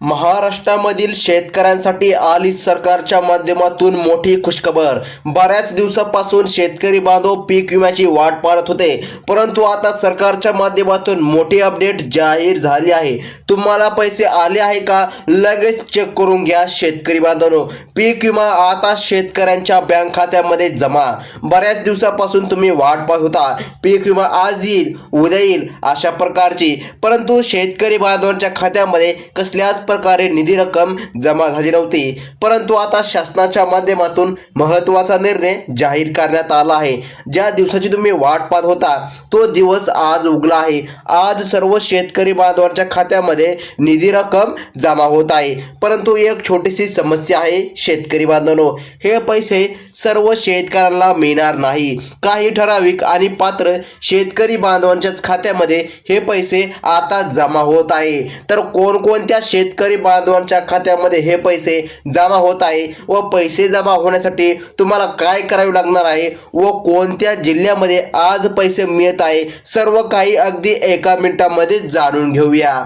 महाराष्ट्रामधील शेतकऱ्यांसाठी आली सरकारच्या माध्यमातून मोठी खुशखबर। बऱ्याच दिवसापासून शेतकरी बांधव पीक विम्याची वाट पाहत होते, परंतु आता सरकारच्या माध्यमातून मोठी अपडेट जाहीर झाली आहे। तुम्हाला पैसे आले आहे का, लगेच चेक करून घ्या शेतकरी बांधवांनो। पीक विमा आता शेतकऱ्यांच्या बँक खात्यामध्ये जमा। बऱ्याच दिवसापासून तुम्ही वाट पाहत होता, पीक विमा आज येईल उद्या येईल अशा प्रकारची, परंतु शेतकरी बांधवांच्या खात्यामध्ये कसल्याच प्रकारे निधी रक्कम जमा झाली नव्हती। परंतु आता शासनाच्या माध्यमातून महत्त्वाचा निर्णय जाहीर करण्यात आला आहे। ज्या दिवसाची तुम्ही वाट पाहत होता तो दिवस आज उगला आहे। आज सर्व शेतकरी बांधवांच्या खात्यामध्ये निधी रक्कम जमा होत आहे, परंतु एक छोटीशी समस्या आहे शेतकरी बांधवांनो, हे पैसे सर्व शेतकऱ्यांना मिळणार नाही। काही ठराविक आणि पात्र शेतकरी बांधवांच्याच खात्यामध्ये हे पैसे आता जमा होत आहे। तर कोणकोणत्या शेतकरी बांधवांच्या खात्यामध्ये हे पैसे जमा होत आहे व पैसे जमा होण्यासाठी तुम्हाला काय करावे लागणार आहे व कोणत्या जिल्ह्यामध्ये आज पैसे मिळत आहे, सर्व काही अगदी एका मिनिटामध्ये जाणून घेऊया।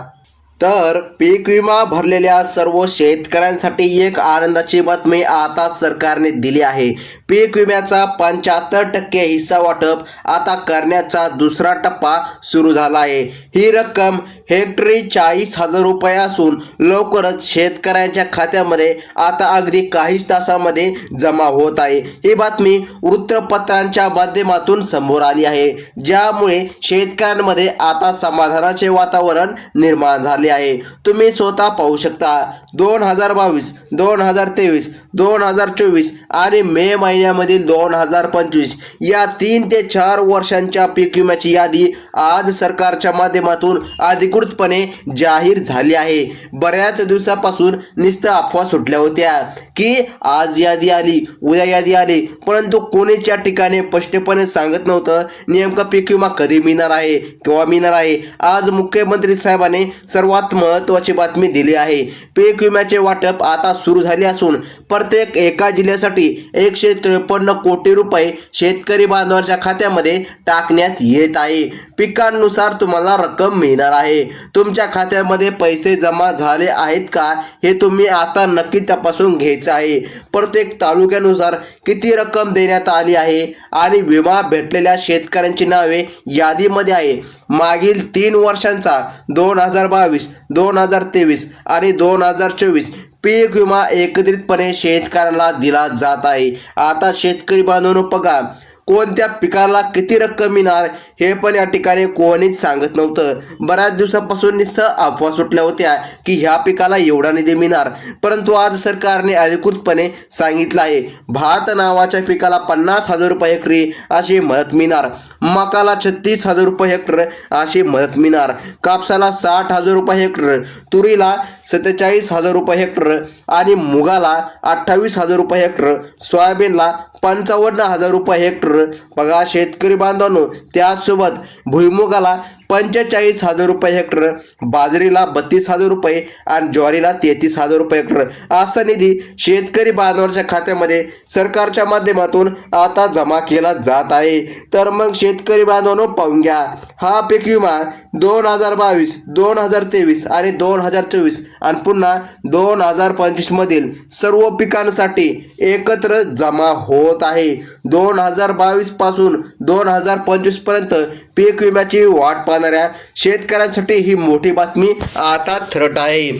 तर पीक विमा भरलेल्या सर्व शेतकऱ्यांसाठी एक आनंदाची बातमी आता सरकारने दिली आहे। पीक विम्याचा 75% हिस्सा वाटप आता करण्याचा दुसरा टप्पा सुरू झाला आहे। ही रक्कम हेक्टरी 40,000 रुपये असून लवकरच शेतकऱ्यांच्या खात्यामध्ये आता अगदी काहीच तासामध्ये जमा होत आहे। ही बातमी वृत्तपत्रांच्या माध्यमातून समोर आली आहे, ज्यामुळे शेतकऱ्यांमध्ये आता समाधानाचे वातावरण निर्माण झाले आहे। तुम्ही स्वतः पाहू शकता 2022, 2023, 2024 आणि मे महिन्यामधील 2025 या 3 ते 4 वर्षांच्या पीक विम्याची यादी आज सरकारच्या माध्यमातून अधिकृतपणे जाहीर झाली आहे। बऱ्याच दिवसापासून नुसतं अफवा सुटल्या होत्या की आज यादी आली उद्या यादी आली, परंतु कोणीच या ठिकाणी स्पष्टपणे सांगत नव्हतं नेमका पीक विमा कधी मिळणार आहे केव्हा मिळणार आहे। आज मुख्यमंत्री साहेबांनी सर्वात महत्त्वाची बातमी दिली आहे। पीक विम्याचे वाटप आता सुरू झाले असून प्रत्येक एका जिल्ह्यासाठी 153 कोटी रुपये शेतकरी बांधवांच्या खात्यामध्ये टाकण्यात येत आहे। पिकांनुसार तुम्हाला रक्कम मिळणार आहे। तुमच्या खात्यामध्ये पैसे जमा झाले आहेत का हे तुम्ही आता नक्की तपासून घ्यायचं आहे। प्रत्येक तालुक्यानुसार किती रक्कम देण्यात आली आहे आणि विमा भेटलेल्या शेतकऱ्यांची नावे यादीमध्ये आहे। मागील 3 वर्षांचा 2022, 2023 आणि 2024 पीक विमा एकत्रितपणे शेतकऱ्यांना दिला जात आहे। आता शेतकरी बांधवांनो बघा, कोणत्या पिकाला किती रक्कम मिळणार हे पण या ठिकाणी कोणीच सांगत नव्हतं। बऱ्याच दिवसापासून नुसतं अफवा सुटल्या होत्या की ह्या पिकाला एवढा निधी मिळणार, परंतु आज सरकारने अधिकृतपणे सांगितलं आहे भात नावाच्या पिकाला 50,000 रुपये हेक्टरी अशी मदत मिळणार, मकाला 36,000 रुपये हेक्टर अशी मदत मिळणार, कापसाला 60,000 रुपये हेक्टर, तुरीला 47,000 रुपये हेक्टर आणि मुगाला 28,000 रुपये हेक्टर, सोयाबीनला 55,000 रुपये हेक्टर। बघा शेतकरी बांधवांनो, त्यासोबत भुईमुगाला 45,000 रुपये हेक्टर, बाजरीला 32,000 रुपये आणि ज्वारीला 33,000 रुपये हेक्टर असा निधी शेतकरी बांधवांच्या खात्यामध्ये सरकारच्या माध्यमातून आता जमा केला जात आहे। तर मग शेतकरी बांधवांनो पाहून घ्या, हा पीक विमा 2022, 2023 आणि 2024 आणि पुन्हा 2025 मधील सर्व पिकांसाठी एकत्र जमा होत आहे। 2022 पासून 2025 पर्यंत पीक विम्याची वाट पाहणाऱ्या शेतकऱ्यांसाठी ही मोठी बातमी आता थरट आहे।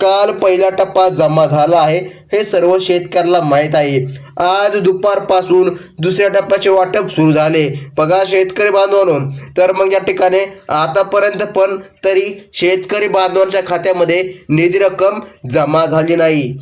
काल पहिला टप्पा जमा झाला आहे हे सर्व शेतकऱ्याला माहीत आहे। आज दुपारपासून दुसऱ्या टप्प्याचे वाटप सुरू झाले। बघा शेतकरी बांधवांनो, तर मग या ठिकाणी आतापर्यंत पण तरी शेतकरी बांधवांच्या खात्यामध्ये निधी रक्कम जमा झाली नाही।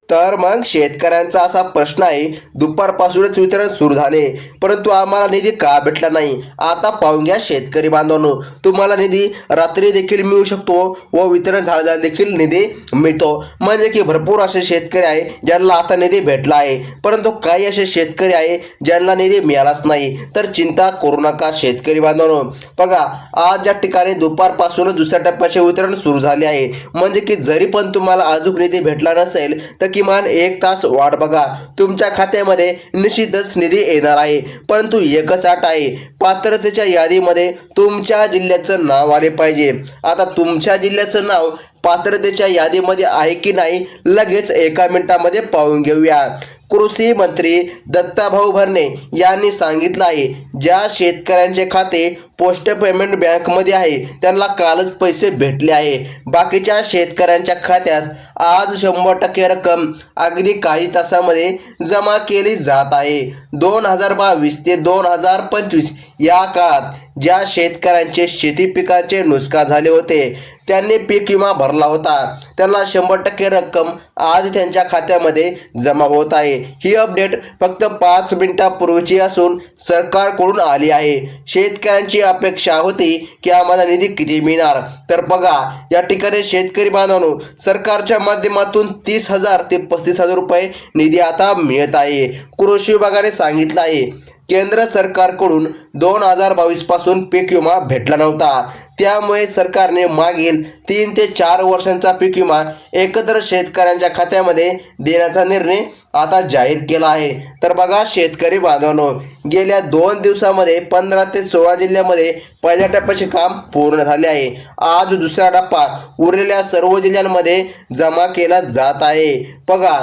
तर मग शेतकऱ्यांचा असा प्रश्न आहे, दुपारपासूनच वितरण सुरू झाले परंतु आम्हाला निधी का भेटला नाही। आता पाहून घ्या शेतकरी बांधवांनो, तुम्हाला निधी रात्री देखील मिळू शकतो व वितरण झाल्यावर देखील निधी मिळतो। म्हणजे की भरपूर असे शेतकरी आहे ज्यांना आता निधी भेटला आहे, परंतु काही असे शेतकरी आहे ज्यांना निधी मिळालाच नाही। तर चिंता करू नका शेतकरी बांधवांनो, बघा आज या ठिकाणी दुपारपासूनच दुसऱ्या टप्प्याचे वितरण सुरू झाले आहे। म्हणजे की जरी पण तुम्हाला अजून निधी भेटला नसेल तर किमान 1 तास वाट बघा, तुमच्या खात्यामध्ये निश्चितच निधी येणार आहे। परंतु एकच अट आहे, पात्रतेच्या यादीमध्ये तुमच्या जिल्ह्याचं नाव आले पाहिजे। आता तुमच्या जिल्ह्याचं नाव पात्रतेच्या यादीमध्ये आहे की नाही लगेच एका मिनिटामध्ये पाहून घेऊया। कृषी मंत्री दत्ताभाऊ भरणे यांनी सांगितलं आहे, ज्या शेतकऱ्यांचे खाते पोस्ट पेमेंट बँकमध्ये आहे त्यांना कालच पैसे भेटले आहे। बाकीच्या शेतकऱ्यांच्या खात्यात आज 100% रक्कम अगदी काही तासामध्ये जमा केली जात आहे। 2022 ते 2025 या काळात ज्या शेतकऱ्यांचे शेती पिकांचे नुकसान झाले होते त्यांनी पीक विमा भरला होता त्यांना 100% रक्कम आज त्यांच्या खात्यामध्ये जमा होत आहे। ही अपडेट फक्त 5 मिनिटांपूर्वीची असून सरकारकडून आली आहे। शेतकऱ्यांची अपेक्षा होती की आम्हाला निधी किती मिळणार, तर बघा या ठिकाणी शेतकरी बांधवांनो सरकारच्या माध्यमातून 30,000 ते 35,000 रुपये निधी आता मिळत आहे। कृषी विभागाने सांगितलं आहे, केंद्र सरकारकडून 2022 पासून पीक विमा भेटला नव्हता, त्यामुळे सरकारने मागील 3 ते 4 वर्षांचा पीक विमा एकत्र शेतकऱ्यांच्या खात्यामध्ये देण्याचा निर्णय आता जाहीर केला आहे। तर बघा शेतकरी बांधवांनो, गेल्या 2 दिवसामध्ये 15 ते 16 जिल्ह्यामध्ये पहिल्या टप्प्याचे काम पूर्ण झाले आहे। आज दुसरा टप्पा उरलेल्या सर्व जिल्ह्यांमध्ये जमा केला जात आहे। बघा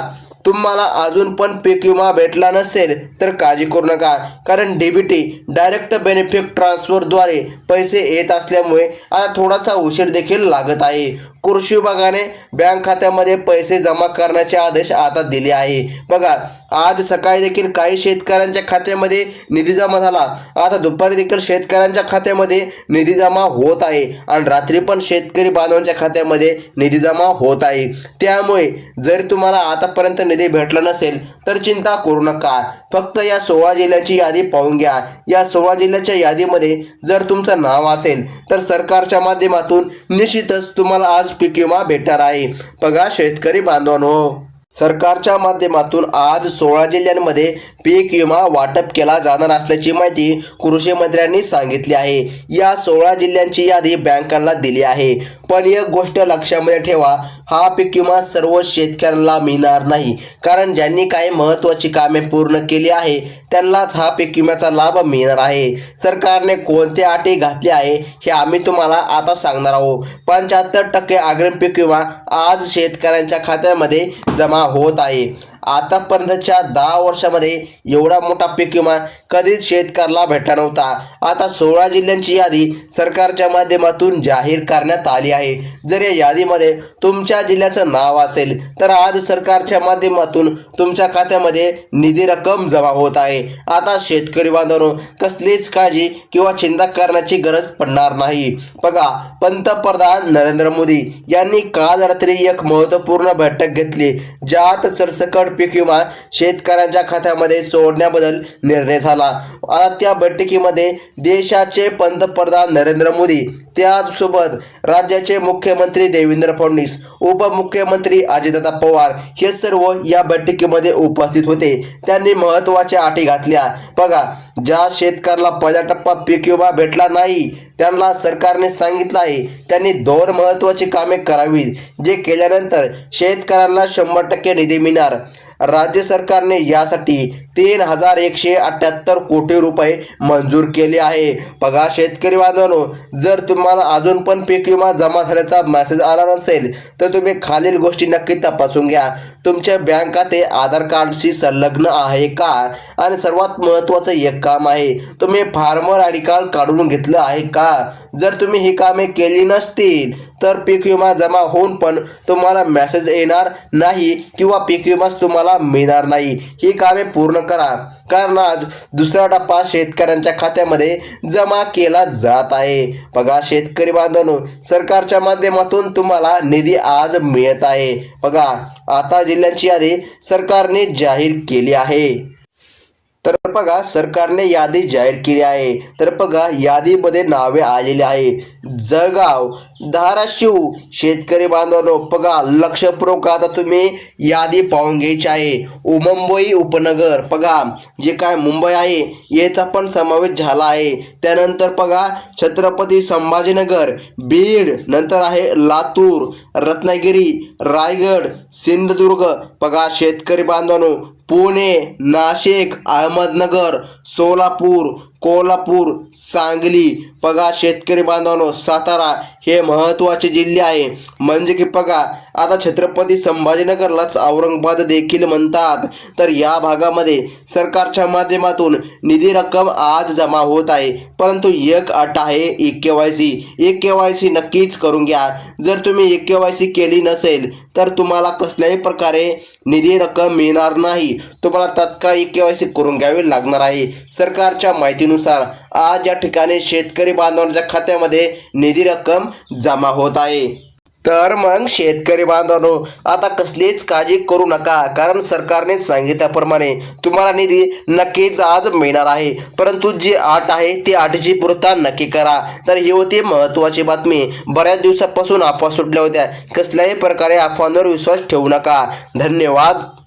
तुम्हाला अजून पण पीक विमा भेटला नसेल तर काळजी करू नका, कारण डीबीटी डायरेक्ट बेनिफिट ट्रान्सफरद्वारे पैसे येत असल्यामुळे आता थोडासा उशीर देखील लागत आहे। कृषी विभागाने बँक खात्यामध्ये पैसे जमा करण्याचे आदेश आता दिले आहे। बघा आज सकाळी देखील काही शेतकऱ्यांच्या खात्यामध्ये निधी जमा झाला, आता दुपारी देखील शेतकऱ्यांच्या खात्यामध्ये निधी जमा होत आहे आणि रात्री पण शेतकरी बांधवांच्या खात्यामध्ये निधी जमा होत आहे। त्यामुळे जर तुम्हाला आतापर्यंत निधी भेटला नसेल तर चिंता करू नका, फक्त या 16 जिल्ह्यांची यादी पाहून घ्या। या 16 जिल्ह्याच्या यादीमध्ये जर तुमचं नाव असेल तर सरकारच्या माध्यमातून निश्चितच तुम्हाला आज पीक विमा भेटणार आहे। बघा शेतकरी बांधवांनो, सरकारच्या माध्यमातून आज 16 जिल्ह्यांमध्ये पीक विमा वाटप केला जाणार असल्याची माहिती कृषी मंत्र्यांनी सांगितली आहे। या 16 जिल्ह्यांची यादी बँकांना दिली आहे, पण एक गोष्ट लक्षामध्ये ठेवा, हा पीक विमा सर्व शेतकऱ्यांना मिळणार नाही, कारण ज्यांनी काही महत्त्वाची कामे पूर्ण केली आहे त्यांनाच हा पीक विम्याचा लाभ मिळणार आहे। सरकारने कोणते अटी घातली आहे हे आम्ही तुम्हाला आता सांगणार आहोत। 75% अग्रिम पीक विमा आज शेतकऱ्यांच्या खात्यामध्ये जमा होत आहे। आतापर्यंतच्या 10 वर्षामध्ये एवढा मोठा पीक विमा कधीच शेतकऱ्याला भेटला नव्हता। आता 16 जिल्ह्यांची यादी सरकारच्या माध्यमातून जाहीर करण्यात आली आहे। जर या यादीमध्ये तुमच्या जिल्ह्याचं नाव असेल तर आज सरकारच्या माध्यमातून तुमच्या खात्यामध्ये निधी रक्कम जमा होत आहे। आता शेतकरी बांधवांनो कसलीच काळजी किंवा चिंता करण्याची गरज पडणार नाही। बघा पंतप्रधान नरेंद्र मोदी यांनी काल रात्री एक महत्त्वपूर्ण बैठक घेतली, ज्यात सरसकट पीक विमा शेतकऱ्यांच्या खात्यामध्ये सोडण्याबद्दल निर्णय झाला। आता त्या बैठकीमध्ये देशाचे पंतप्रधान नरेंद्र मोदी, त्याचसोबत राज्याचे मुख्यमंत्री देवेंद्र फडणवीस, उपमुख्यमंत्री अजितदादा पवार हे सर्व या बैठकीमध्ये उपस्थित होते। त्यांनी महत्त्वाच्या अटी घातल्या। बघा ज्या शेतकऱ्याला पहिला टप्पा पीक विमा भेटला नाही त्यांना सरकारने सांगितलं आहे त्यांनी 2 महत्त्वाची कामे करावी, जे केल्यानंतर शेतकऱ्यांना 100% निधी मिळणार। राज्य सरकारने यासाठी 3,178 कोटी रुपये मंजूर केले आहे। बघा शेतकरी बांधवांनो, जर तुम्हाला अजून पण पीक विमा जमा झाल्याचा मेसेज आला नसेल तर तुम्ही खालील गोष्टी नक्की तपासून घ्या। तुमचे बँक खाते आधार कार्डशी संलग्न आहे का, आणि सर्वात महत्त्वाचं एक काम आहे, तुम्ही फार्मर आय डी कार्ड काढून घेतलं आहे का। जर तुम्ही ही कामे केली नसतील तर पीक विमा जमा होऊन पण तुम्हाला मेसेज येणार नाही किंवा पीक विमाच तुम्हाला मिळणार नाही। ही कामे पूर्ण करा, कारण आज दुसरा टप्पा शेतकऱ्यांच्या खात्यामध्ये जमा केला जात आहे। बघा शेतकरी बांधवांनो, सरकारच्या माध्यमातून तुम्हाला निधी आज मिळत आहे। बघा आता जिल्ह्यांची यादी सरकारने जाहीर केली आहे। तर बघा सरकारने यादी जाहीर केली आहे। तर बघा यादीमध्ये नावे आलेली आहे, जळगाव, धाराशिव। शेतकरी बांधवांनो बघा लक्षपूर्वक आता तुम्ही यादी पाहून घ्यायची आहे। मुंबई उपनगर, बघा जे काय मुंबई आहे याचा पण समावेश झाला आहे। त्यानंतर बघा छत्रपती संभाजीनगर, बीड, नंतर आहे लातूर, रत्नागिरी, रायगड, सिंधुदुर्ग। बघा शेतकरी बांधवांनो पुणे, नाशिक, अहमदनगर, सोलापूर, कोल्हापूर, सांगली, बघा शेतकरी बांधवांनो, सातारा हे महत्त्वाचे जिल्हे आहे. म्हणजे की बघा आता छत्रपती संभाजीनगरलाच औरंगाबाद देखील म्हणतात. तर या भागामध्ये सरकारच्या माध्यमातून निधी रक्कम आज जमा होत आहे. परंतु एक अट आहे, ई-के-वाय-सी नक्कीच करून घ्या. जर तुम्ही ई-के-वाय-सी केली नसेल तर तुम्हाला कसल्याही प्रकारे निधी रक्कम मिळणार नाही. तुम्हाला तत्काळ ई-के-वाय-सी करून घ्यावी लागणार आहे. सरकारच्या माहितीनुसार आज या ठिकाणी शेतकरी बांधवांच्या खात्यामध्ये निधी रक्कम जमा होत आहे. तर मग शेतकरी बांधवांनो, आता कसलीच काळजी करू नका, कारण सरकारने सांगितल्याप्रमाणे तुम्हाला निधी नक्कीच आज मिळणार आहे. परंतु जी अट आहे ती अटीची पूर्तता नक्की करा. तर ही होती महत्त्वाची बातमी. बऱ्याच दिवसापासून अफवा सुटल्या होत्या. कसल्याही प्रकारे अफवांवर विश्वास ठेवू नका. धन्यवाद.